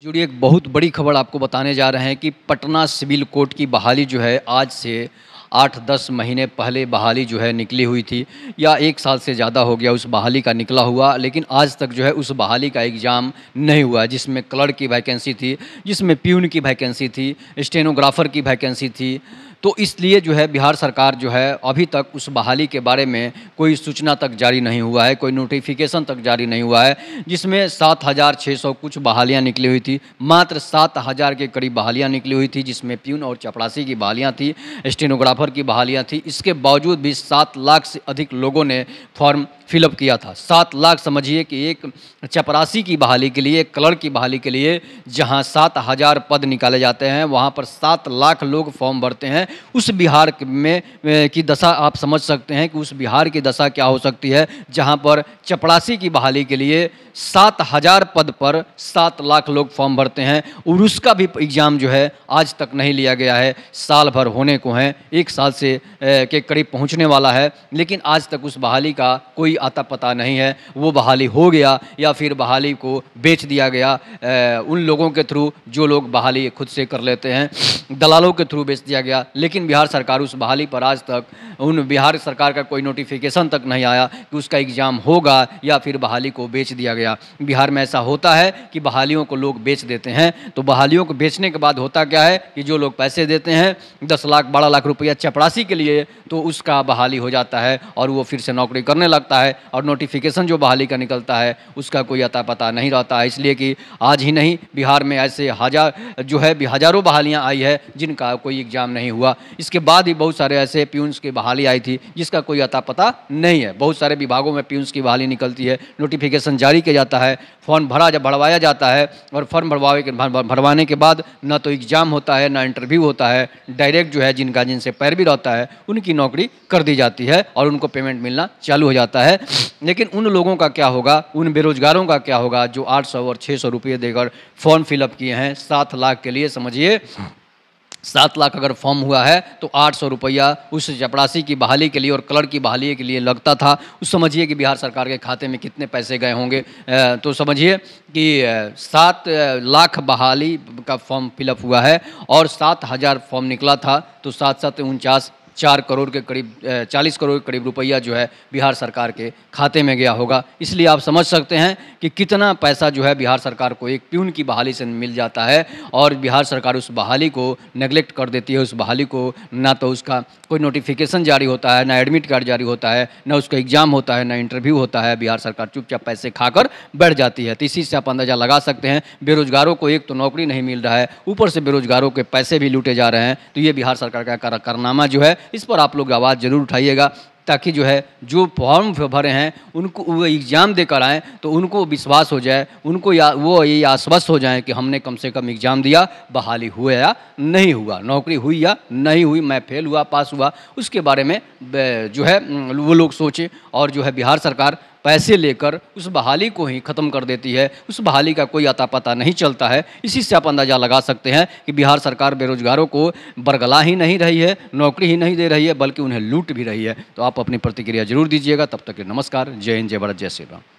जुड़ी एक बहुत बड़ी खबर आपको बताने जा रहे हैं कि पटना सिविल कोर्ट की बहाली जो है आज से 8-10 महीने पहले बहाली जो है निकली हुई थी या 1 साल से ज़्यादा हो गया उस बहाली का निकला हुआ, लेकिन आज तक जो है उस बहाली का एग्ज़ाम नहीं हुआ, जिसमें क्लर्क की वैकेंसी थी, जिसमें प्यून की वैकेंसी थी, स्टेनोग्राफर की वैकेंसी थी। तो इसलिए जो है बिहार सरकार जो है अभी तक उस बहाली के बारे में कोई सूचना तक जारी नहीं हुआ है, कोई नोटिफिकेशन तक जारी नहीं हुआ है, जिसमें 7,600 कुछ बहालियाँ निकली हुई थी। मात्र 7,000 के करीब बहालियाँ निकली हुई थी, जिसमें प्यून और चपरासी की बहालियाँ थी, स्टेनोग्राफर की बहालियाँ थी। इसके बावजूद भी 7 लाख से अधिक लोगों ने फॉर्म फिलअप किया था। 7 लाख समझिए कि एक चपरासी की बहाली के लिए, एक क्लर्क की बहाली के लिए जहां 7,000 पद निकाले जाते हैं, वहां पर 7 लाख लोग फॉर्म भरते हैं। उस बिहार में की दशा आप समझ सकते हैं कि उस बिहार की दशा क्या हो सकती है, जहां पर चपरासी की बहाली के लिए 7,000 पद पर 7 लाख लोग फॉर्म भरते हैं और उसका भी एग्ज़ाम जो है आज तक नहीं लिया गया है। साल भर होने को हैं, 1 साल से के करीब पहुंचने वाला है, लेकिन आज तक उस बहाली का कोई आता पता नहीं है। वो बहाली हो गया या फिर बहाली को बेच दिया गया उन लोगों के थ्रू जो लोग बहाली खुद से कर लेते हैं, दलालों के थ्रू बेच दिया गया। लेकिन बिहार सरकार उस बहाली पर आज तक बिहार सरकार का कोई नोटिफिकेशन तक नहीं आया कि उसका एग्ज़ाम होगा या फिर बहाली को बेच दिया गया। बिहार में ऐसा होता है कि बहालियों को लोग बेच देते हैं, तो बहालियों को बेचने के बाद होता क्या है कि जो लोग पैसे देते हैं 10 लाख 12 लाख रुपया चपरासी के लिए, तो उसका बहाली हो जाता है और वो फिर से नौकरी करने लगता है और नोटिफिकेशन जो बहाली का निकलता है उसका कोई अता पता नहीं रहता है। इसलिए कि आज ही नहीं, बिहार में ऐसे हज़ारों बहालियाँ आई है जिनका कोई एग्ज़ाम नहीं हुआ। इसके बाद ही बहुत सारे ऐसे प्यून्स की बहाली आई थी जिसका कोई अता पता नहीं है। बहुत सारे विभागों में प्यून्स की बहाली निकलती है, नोटिफिकेशन जारी किया जाता है, फॉर्म भरवाया जाता है और फॉर्म भरवाने के बाद ना तो एग्ज़ाम होता है, ना इंटरव्यू होता है, डायरेक्ट जो है जिनसे पैरवी रहता है उनकी नौकरी कर दी जाती है और उनको पेमेंट मिलना चालू हो जाता है। लेकिन उन लोगों का क्या होगा, उन बेरोजगारों का क्या होगा जो 800 और 600 रुपये देकर फॉर्म फिलअप किए हैं 7 लाख के लिए। समझिए 7 लाख अगर फॉर्म हुआ है तो 800 रुपया उस चपरासी की बहाली के लिए और क्लर्क की बहाली के लिए लगता था। उस समझिए कि बिहार सरकार के खाते में कितने पैसे गए होंगे। तो समझिए कि 7 लाख बहाली का फॉर्म फिलअप हुआ है और 7,000 फॉर्म निकला था, तो 7-7 4 करोड़ के करीब 40 करोड़ के करीब रुपया जो है बिहार सरकार के खाते में गया होगा। इसलिए आप समझ सकते हैं कि कितना पैसा जो है बिहार सरकार को एक प्यून की बहाली से मिल जाता है और बिहार सरकार उस बहाली को नेगलेक्ट कर देती है। उस बहाली को ना तो उसका कोई नोटिफिकेशन जारी होता है, ना एडमिट कार्ड जारी होता है, ना उसका एग्ज़ाम होता है, ना इंटरव्यू होता है। बिहार सरकार चुपचाप पैसे खाकर बैठ जाती है। तो इसी से आप अंदाज़ा लगा सकते हैं बेरोजगारों को एक तो नौकरी नहीं मिल रहा है, ऊपर से बेरोजगारों के पैसे भी लूटे जा रहे हैं। तो ये बिहार सरकार का कारनामा जो है, इस पर आप लोग आवाज़ ज़रूर उठाइएगा ताकि जो है जो फॉर्म भरे हैं उनको वो एग्ज़ाम देकर आएँ तो उनको विश्वास हो जाए, उनको वो ये आश्वस्त हो जाएं कि हमने कम से कम एग्ज़ाम दिया, बहाली हुआ या नहीं हुआ, नौकरी हुई या नहीं हुई, मैं फेल हुआ पास हुआ, उसके बारे में जो है वो लोग सोचें। और जो है बिहार सरकार पैसे लेकर उस बहाली को ही ख़त्म कर देती है, उस बहाली का कोई अता पता नहीं चलता है। इसी से आप अंदाज़ा लगा सकते हैं कि बिहार सरकार बेरोजगारों को बरगला ही नहीं रही है, नौकरी ही नहीं दे रही है, बल्कि उन्हें लूट भी रही है। तो आप अपनी प्रतिक्रिया जरूर दीजिएगा। तब तक के नमस्कार, जय हिंद, जय भारत, जय श्री राम।